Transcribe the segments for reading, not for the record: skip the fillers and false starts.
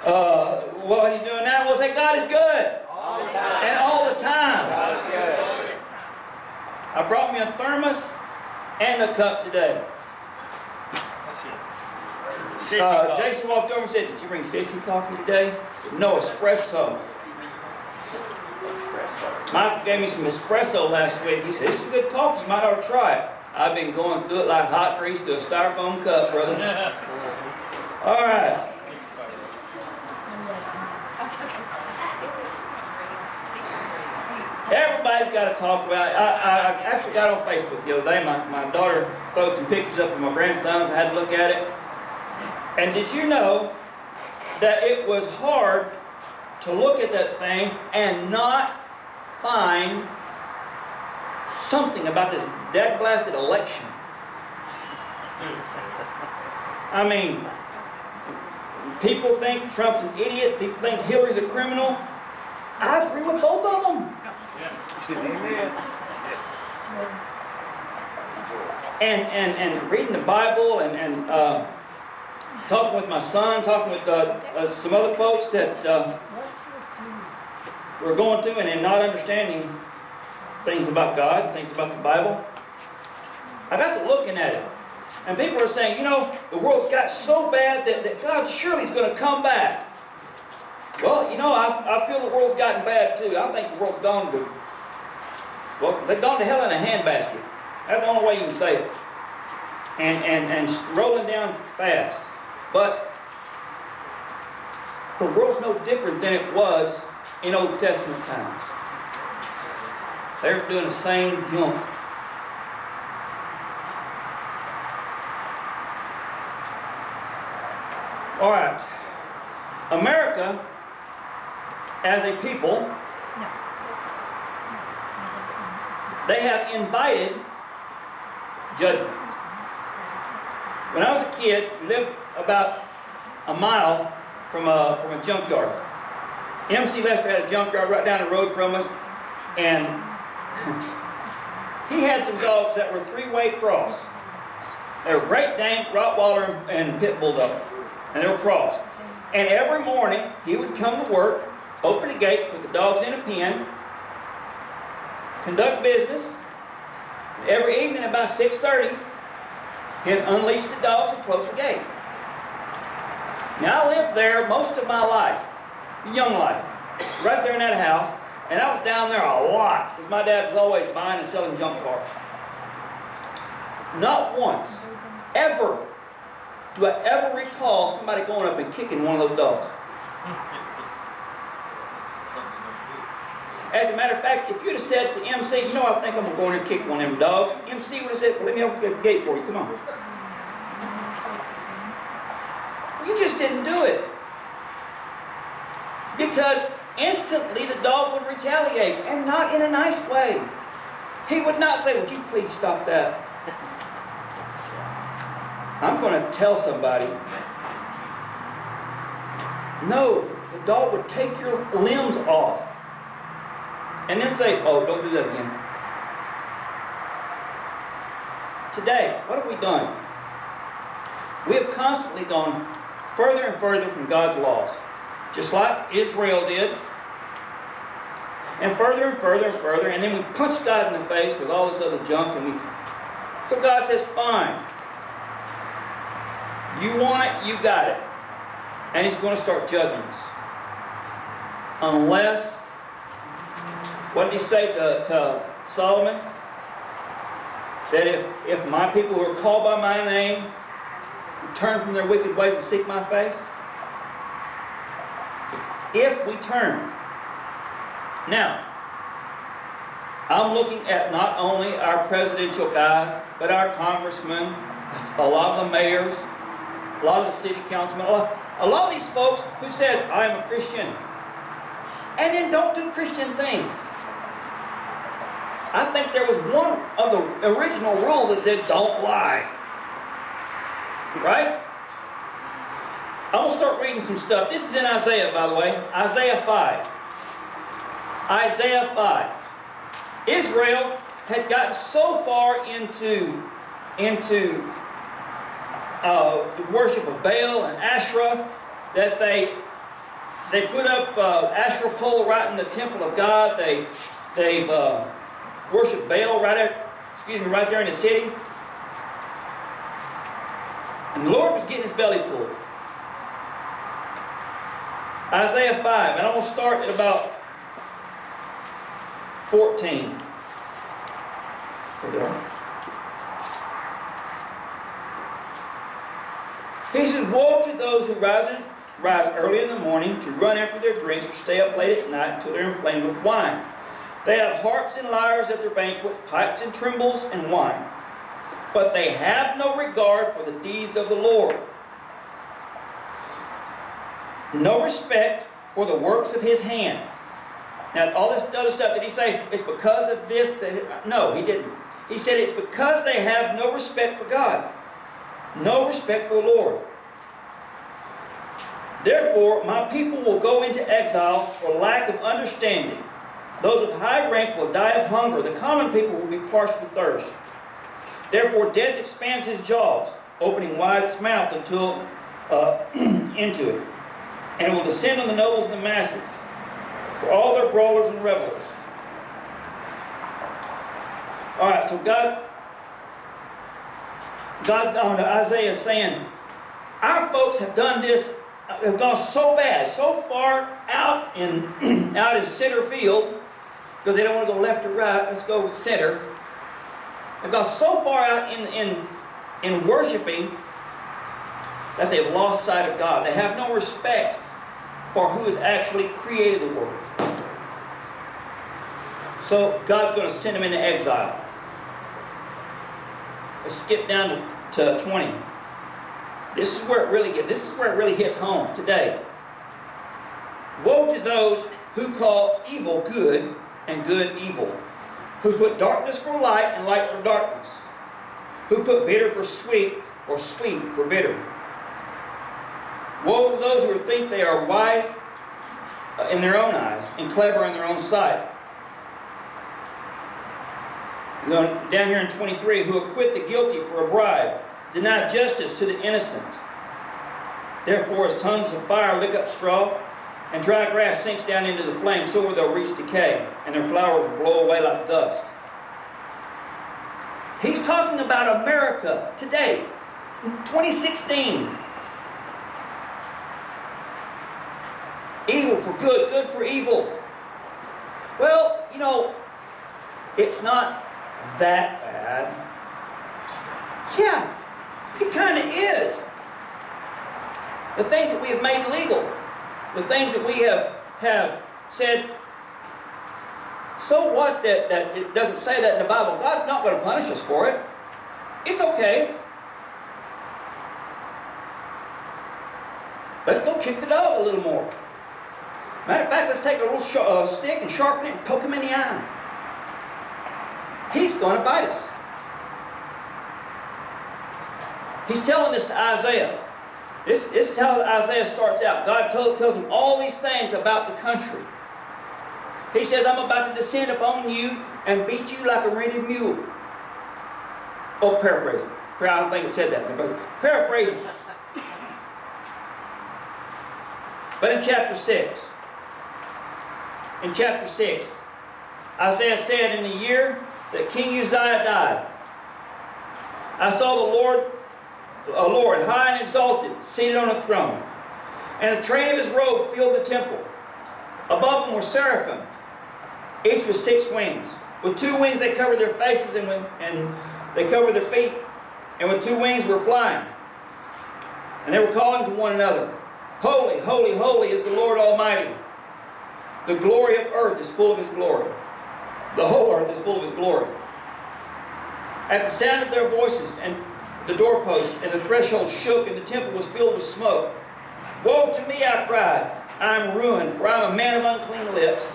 What are you doing now? We'll say God is good. All the time. And all the time. God is good. I brought me a thermos and a cup today. Jason walked over and said, "Did you bring sissy coffee today?" I said, "No, espresso." Mike gave me some espresso last week. He said, "This is good coffee. You might ought to try it." I've been going through it like hot grease to a styrofoam cup, brother. All right. Everybody's got to talk about it. I actually got on Facebook the other day. My daughter throwed some pictures up of my grandsons. I had to look at it. And did you know that it was hard to look at that thing and not find something about this dead-blasted election? I mean, people think Trump's an idiot. People think Hillary's a criminal. I agree with both of them. And reading the Bible and talking with my son, talking with some other folks that we're going through and not understanding things about God, things about the Bible. I got to looking at it. And people are saying, you know, the world's got so bad that God surely is going to come back. Well, you know, I feel the world's gotten bad too. I think the world's gone to, well, they've gone to hell in a handbasket. That's the only way you can say it. And rolling down fast. But the world's no different than it was in Old Testament times. They're doing the same junk. All right. America, as a people, they have invited judgment. When I was a kid, we lived about a mile from a junkyard. MC Lester had a junkyard right down the road from us, and he had some dogs that were three-way cross. They were Great Dane, Rottweiler, and Pit Bulldog, and they were crossed. And every morning, he would come to work, open the gates, put the dogs in a pen, conduct business. Every evening about 6:30, he'd unleash the dogs and close the gate. Now, I lived there most of my life, young life, right there in that house, and I was down there a lot, because my dad was always buying and selling junk cars. Not once, ever, do I ever recall somebody going up and kicking one of those dogs. As a matter of fact, if you'd have said to MC, you know, I think I'm going to go in and kick one of them dogs, MC would have said, well, let me open the gate for you, come on. You just didn't do it. Because instantly the dog would retaliate, and not in a nice way. He would not say, would you please stop that? I'm going to tell somebody. No, the dog would take your limbs off. And then say, oh, don't do that again. Today, what have we done? We have constantly gone further and further from God's laws. Just like Israel did. And further and further and further. And then we punch God in the face with all this other junk. So God says, fine. You want it, you got it. And He's going to start judging us. Unless, what did He say to Solomon? That if my people who are called by my name turn from their wicked ways and seek my face. If we turn. Now, I'm looking at not only our presidential guys, but our congressmen, a lot of the mayors, a lot of the city councilmen, a lot of these folks who said, I am a Christian, and then don't do Christian things. I think there was one of the original rules that said, don't lie. Right? I'm going to start reading some stuff. This is in Isaiah, by the way. Isaiah 5. Isaiah 5. Israel had gotten so far into the worship of Baal and Asherah that they They put up Asherah pole right in the temple of God. They've worshiped Baal right there in the city. And the Lord was getting his belly full. Isaiah 5, and I'm going to start at about 14. He says, woe to those who rise early in the morning to run after their drinks or stay up late at night until they're inflamed with wine. They have harps and lyres at their banquets, pipes and timbrels and wine. But they have no regard for the deeds of the Lord. No respect for the works of his hands. Now, all this other stuff, did he say it's because of this? No, he didn't. He said it's because they have no respect for God. No respect for the Lord. Therefore, my people will go into exile for lack of understanding. Those of high rank will die of hunger. The common people will be parched with thirst. Therefore, death expands his jaws, opening wide its mouth until into it. And it will descend on the nobles and the masses, for all their brawlers and revelers. All right, so Isaiah is saying, our folks have done this, have gone so bad, so far out in center field, because they don't want to go left or right. Let's go center. They've gone so far out in worshiping that they've lost sight of God. They have no respect for who has actually created the world. So God's going to send them into exile. Let's skip down to 20. This is where it really hits home today. Woe to those who call evil good and good evil, who put darkness for light and light for darkness, who put bitter for sweet or sweet for bitter. Woe to those who think they are wise in their own eyes and clever in their own sight. Down here in 23, who acquit the guilty for a bribe, deny justice to the innocent. Therefore, as tongues of fire lick up straw, and dry grass sinks down into the flame, so will they'll reach decay, and their flowers will blow away like dust. He's talking about America today, 2016. Evil for good, good for evil. Well, you know, it's not that bad. Yeah, it kind of is. The things that we have made legal, the things that we have said, so what that it doesn't say that in the Bible? God's not going to punish us for it. It's okay. Let's go kick the dog a little more. Matter of fact, let's take a little stick and sharpen it and poke him in the eye. He's going to bite us. He's telling this to Isaiah. This is how Isaiah starts out. God tells him all these things about the country. He says, I'm about to descend upon you and beat you like a rented mule. Oh, paraphrasing. I don't think it said that, but paraphrasing. But in chapter 6, Isaiah said, in the year that King Uzziah died, I saw the Lord, a Lord high and exalted, seated on a throne, and the train of his robe filled the temple. Above them were seraphim, each with 6 wings. With 2 wings they covered their faces, and they covered their feet, and with 2 wings were flying. And they were calling to one another, Holy, holy, holy is the Lord Almighty. The glory of earth is full of his glory. The whole earth is full of his glory. At the sound of their voices, and the doorpost and the threshold shook, and the temple was filled with smoke. Woe to me, I cried. I am ruined, for I am a man of unclean lips.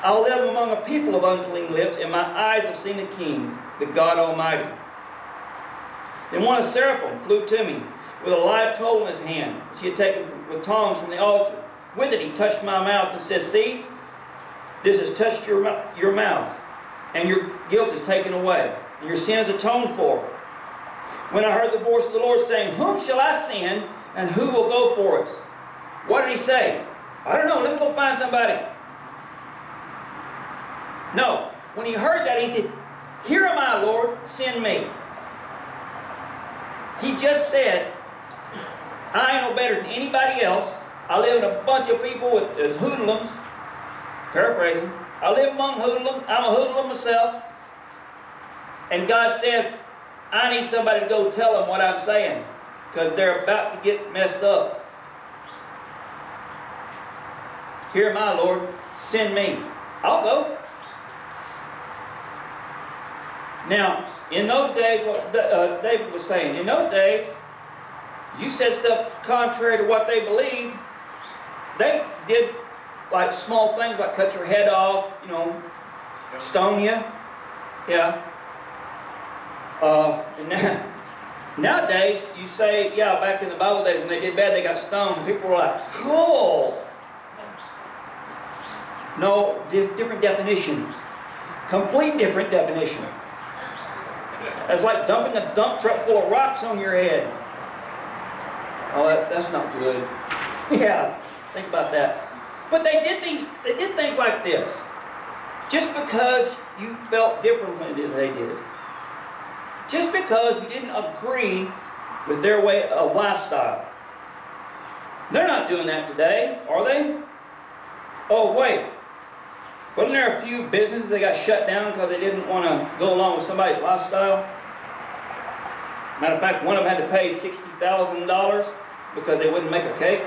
I will live among a people of unclean lips, and my eyes have seen the King, the God Almighty. Then one of the seraphim flew to me, with a live coal in his hand, which he had taken with tongs from the altar. With it he touched my mouth and said, See, this has touched your mouth, and your guilt is taken away, and your sin is atoned for. When I heard the voice of the Lord saying, Whom shall I send, and who will go for us? What did he say? I don't know, let me go find somebody. No, when he heard that, he said, here am I, Lord, send me. He just said, I ain't no better than anybody else. I live in a bunch of people as hoodlums. Paraphrasing. I live among hoodlums. I'm a hoodlum myself. And God says, I need somebody to go tell them what I'm saying, because they're about to get messed up. Here am I, Lord. Send me. I'll go. Now, in those days, what David was saying, in those days, you said stuff contrary to what they believed. They did like small things like cut your head off, you know, stone you. Yeah. And nowadays, you say, yeah, back in the Bible days when they did bad, they got stoned. People were like, cool. No, different definition. Complete different definition. That's like dumping a dump truck full of rocks on your head. Oh, that's not good. Yeah, think about that. But they did things like this. Just because you felt differently than they did. Just because you didn't agree with their way of lifestyle. They're not doing that today, are they? Oh, wait. Wasn't there a few businesses that got shut down because they didn't want to go along with somebody's lifestyle? Matter of fact, one of them had to pay $60,000 because they wouldn't make a cake.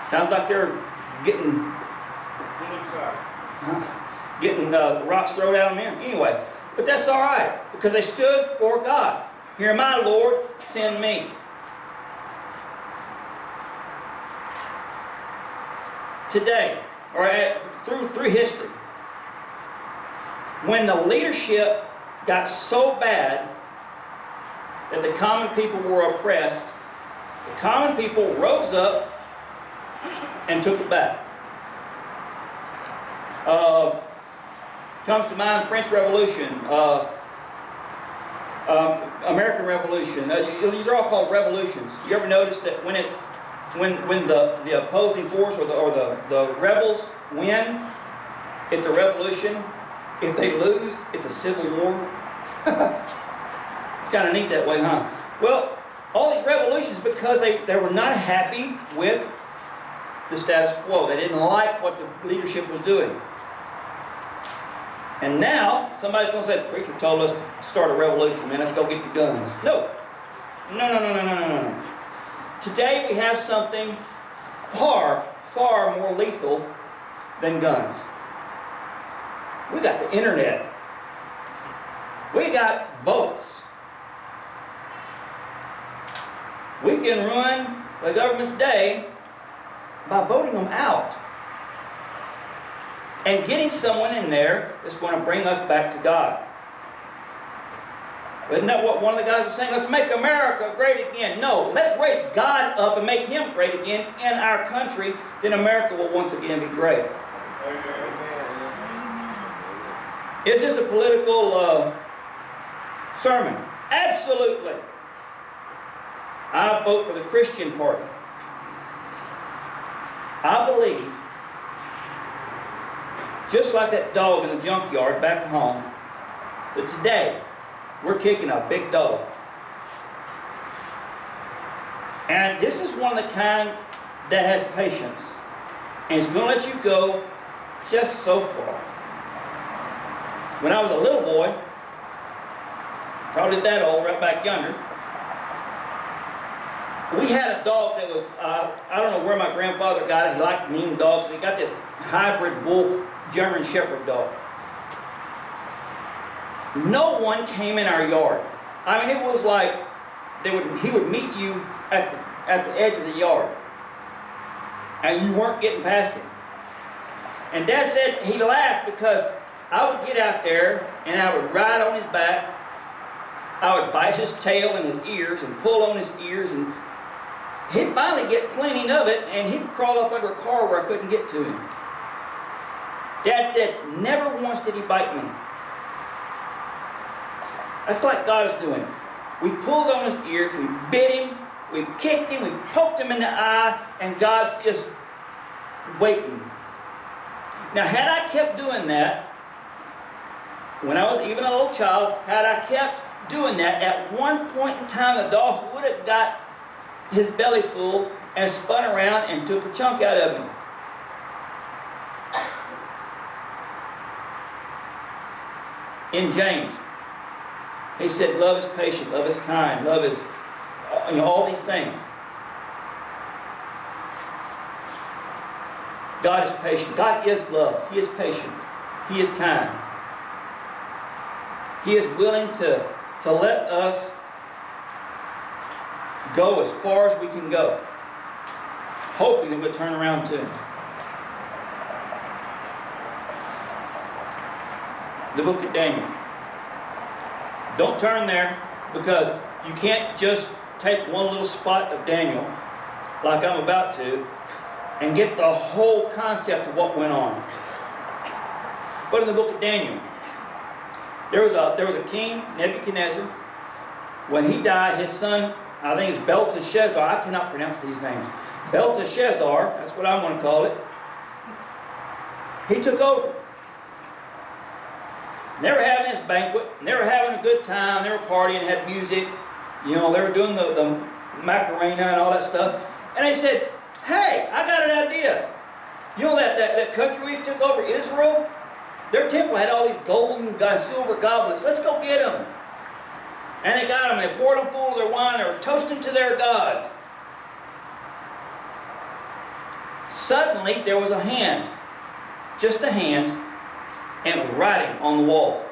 Sounds like they're getting rocks thrown at them here. Anyway, but that's all right because they stood for God. Here am I, Lord, send me. Today, or through history, when the leadership got so bad that the common people were oppressed, the common people rose up and took it back. Comes to mind French Revolution, American Revolution. These are all called revolutions. You ever notice that when the opposing force or the rebels win, it's a revolution. If they lose, it's a civil war. It's kind of neat that way, huh? Well, all these revolutions because they were not happy with the status quo. They didn't like what the leadership was doing. And now, somebody's going to say, the preacher told us to start a revolution, man, let's go get the guns. No. No. Today we have something far, far more lethal than guns. We got the internet. We got votes. We can ruin the government's day by voting them out and getting someone in there that's going to bring us back to God. Isn't that what one of the guys was saying? Let's make America great again. No, let's raise God up and make Him great again in our country. Then America will once again be great. Is this a political sermon? Absolutely. I vote for the Christian party. I believe, just like that dog in the junkyard back at home, that today we're kicking a big dog. And this is one of the kind that has patience and is going to let you go just so far. When I was a little boy, probably that old, right back yonder, we had a dog that was, I don't know where my grandfather got it. He liked mean dogs, so he got this hybrid wolf German Shepherd dog. No one came in our yard. I mean, it was like he would meet you at the edge of the yard, and you weren't getting past him. And Dad said he laughed because I would get out there and I would ride on his back. I would bite his tail and his ears and pull on his ears, and he'd finally get plenty of it, and he'd crawl up under a car where I couldn't get to him. Dad said, never once did he bite me. That's like God is doing. We pulled on his ears, we bit him, we kicked him, we poked him in the eye, and God's just waiting. Now, had I kept doing that, when I was even a little child, had I kept doing that, at one point in time, the dog would have got his belly full and spun around and took a chunk out of him. In James, he said, love is patient, love is kind, love is, all these things. God is patient. God is love. He is patient. He is kind. He is willing to let us go as far as we can go, hoping that we'll turn around to Him. The book of Daniel. Don't turn there, because you can't just take one little spot of Daniel, like I'm about to, and get the whole concept of what went on. But in the book of Daniel, there was a king, Nebuchadnezzar. When he died, his son, I think it's Belteshazzar, I cannot pronounce these names. Belteshazzar, that's what I'm going to call it. He took over. They were having this banquet, and they were having a good time, they were partying, had music, they were doing the Macarena and all that stuff. And they said, hey, I got an idea. You know that country we took over, Israel? Their temple had all these gold and silver goblets. Let's go get them. And they got them, and they poured them full of their wine, they were toasting to their gods. Suddenly, there was a hand, just a hand, and writing on the wall.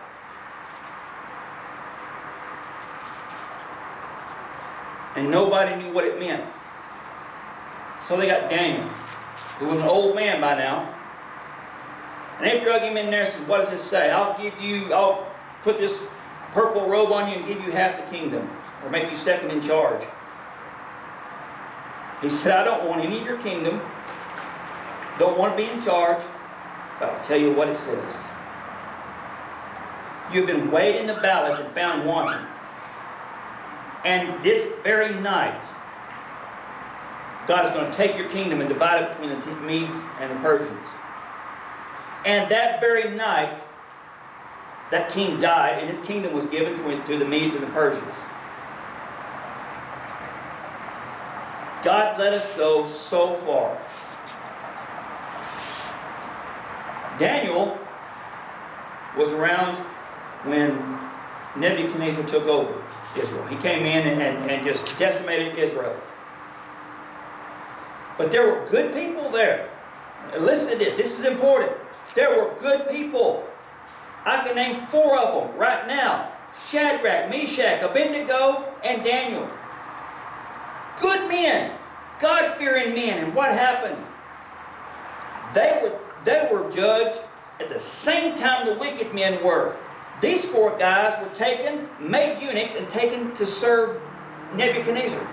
And nobody knew what it meant. So they got Daniel, who was an old man by now. And they drug him in there and said, what does this say? I'll put this purple robe on you and give you half the kingdom, or make you second in charge. He said, I don't want any of your kingdom. Don't want to be in charge. But I'll tell you what it says. You've been weighed in the balance and found wanting. And this very night, God is going to take your kingdom and divide it between the Medes and the Persians. And that very night, that king died, and his kingdom was given to the Medes and the Persians. God let us go so far. Daniel was around when Nebuchadnezzar took over Israel. He came in and just decimated Israel. But there were good people there. Listen to this. This is important. There were good people. I can name 4 of them right now. Shadrach, Meshach, Abednego, and Daniel. Good men. God-fearing men. And what happened? They were judged at the same time the wicked men were. These 4 guys were taken, made eunuchs, and taken to serve Nebuchadnezzar.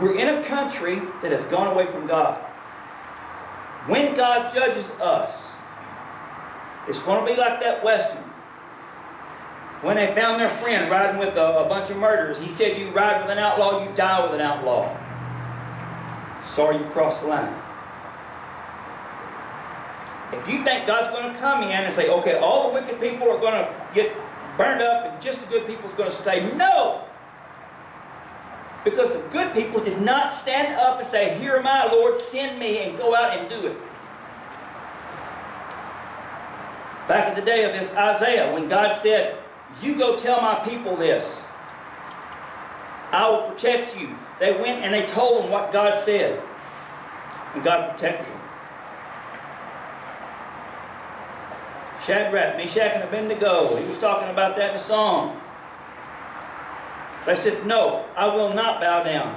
We're in a country that has gone away from God. When God judges us, it's going to be like that Western. When they found their friend riding with a bunch of murderers, he said, you ride with an outlaw, you die with an outlaw. Sorry you crossed the line. If you think God's going to come in and say, okay, all the wicked people are going to get burned up and just the good people is going to stay. No! Because the good people did not stand up and say, here am I, Lord, send me, and go out and do it. Back in the day of Isaiah, when God said, you go tell my people this. I will protect you. They went and they told them what God said. And God protected them. Shadrach, Meshach, and Abednego. He was talking about that in the song. They said, no, I will not bow down.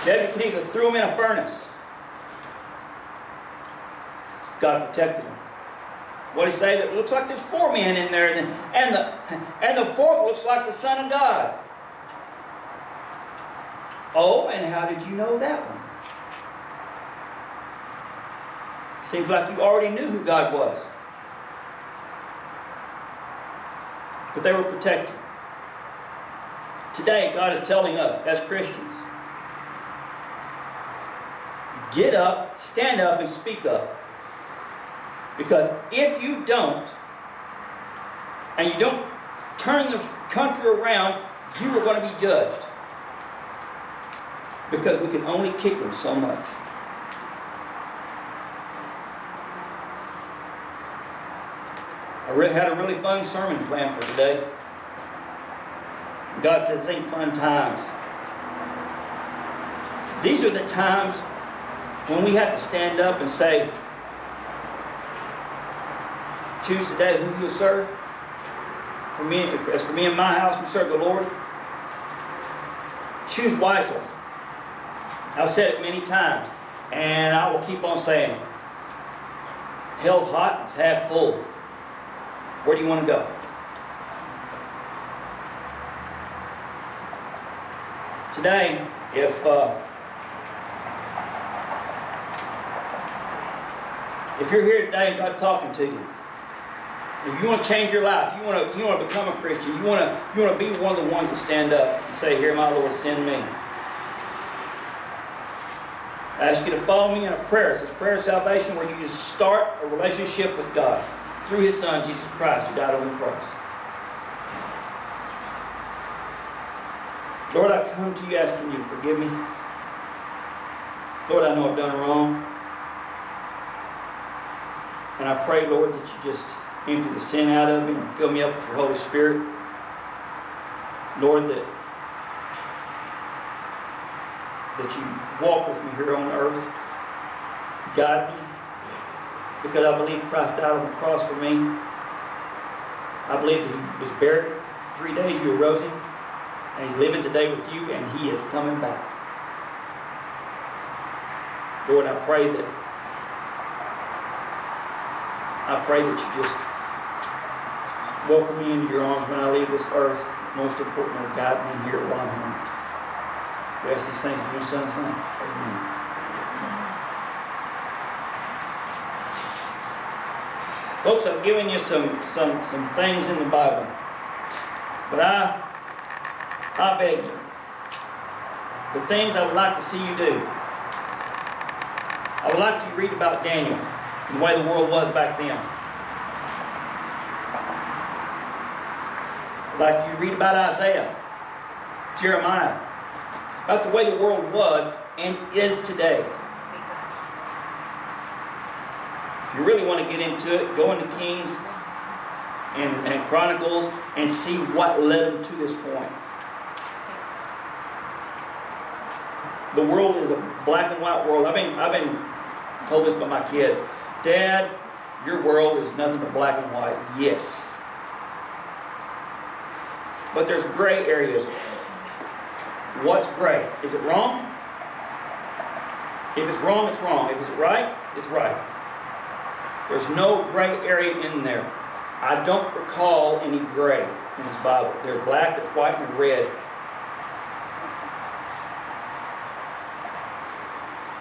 Nebuchadnezzar threw him in a furnace. God protected him. What did he say? It looks like there's 4 men in there, and the 4th looks like the Son of God. Oh, and how did you know that one? Seems like you already knew who God was. but they were protected. Today, God is telling us as Christians, get up, stand up, and speak up. Because if you don't, and you don't turn the country around, you are going to be judged. Because we can only kick him so much. I had a really fun sermon planned for today. God said, "Sing fun times." These are the times when we have to stand up and say, choose today who you'll serve. As for me and my house, we serve the Lord. Choose wisely. I've said it many times, and I will keep on saying it. Hell's hot, it's half full. Where do you want to go? Today, if you're here today and God's talking to you, if you want to change your life, you want to become a Christian, you want to be one of the ones that stand up and say, "Here, my Lord, send me." I ask you to follow me in a prayer. It's a prayer of salvation where you just start a relationship with God through His Son, Jesus Christ, who died on the cross. Lord, I come to you asking you to forgive me. Lord, I know I've done wrong. And I pray, Lord, that you just empty the sin out of me and fill me up with your Holy Spirit. Lord, that you walk with me here on earth. Guide me. Because I believe Christ died on the cross for me. I believe that He was buried. 3 days you arose Him. And He's living today with you, and He is coming back. Lord, I pray that you just welcome me into your arms when I leave this earth. Most importantly, guide me here while I'm here. We ask these things in your Son's name. Amen. Folks, I've given you some things in the Bible. But I beg you, the things I would like to see you do. I would like you to read about Daniel and the way the world was back then. I'd like you to read about Isaiah, Jeremiah, about the way the world was and is today. If you really want to get into it, go into Kings and Chronicles and see what led them to this point. The world is a black and white world. I've been told this by my kids. Dad, your world is nothing but black and white. Yes. But there's gray areas. What's gray? Is it wrong? If it's wrong, it's wrong. If it's right, it's right. There's no gray area in there. I don't recall any gray in this Bible. There's black, there's white, and red.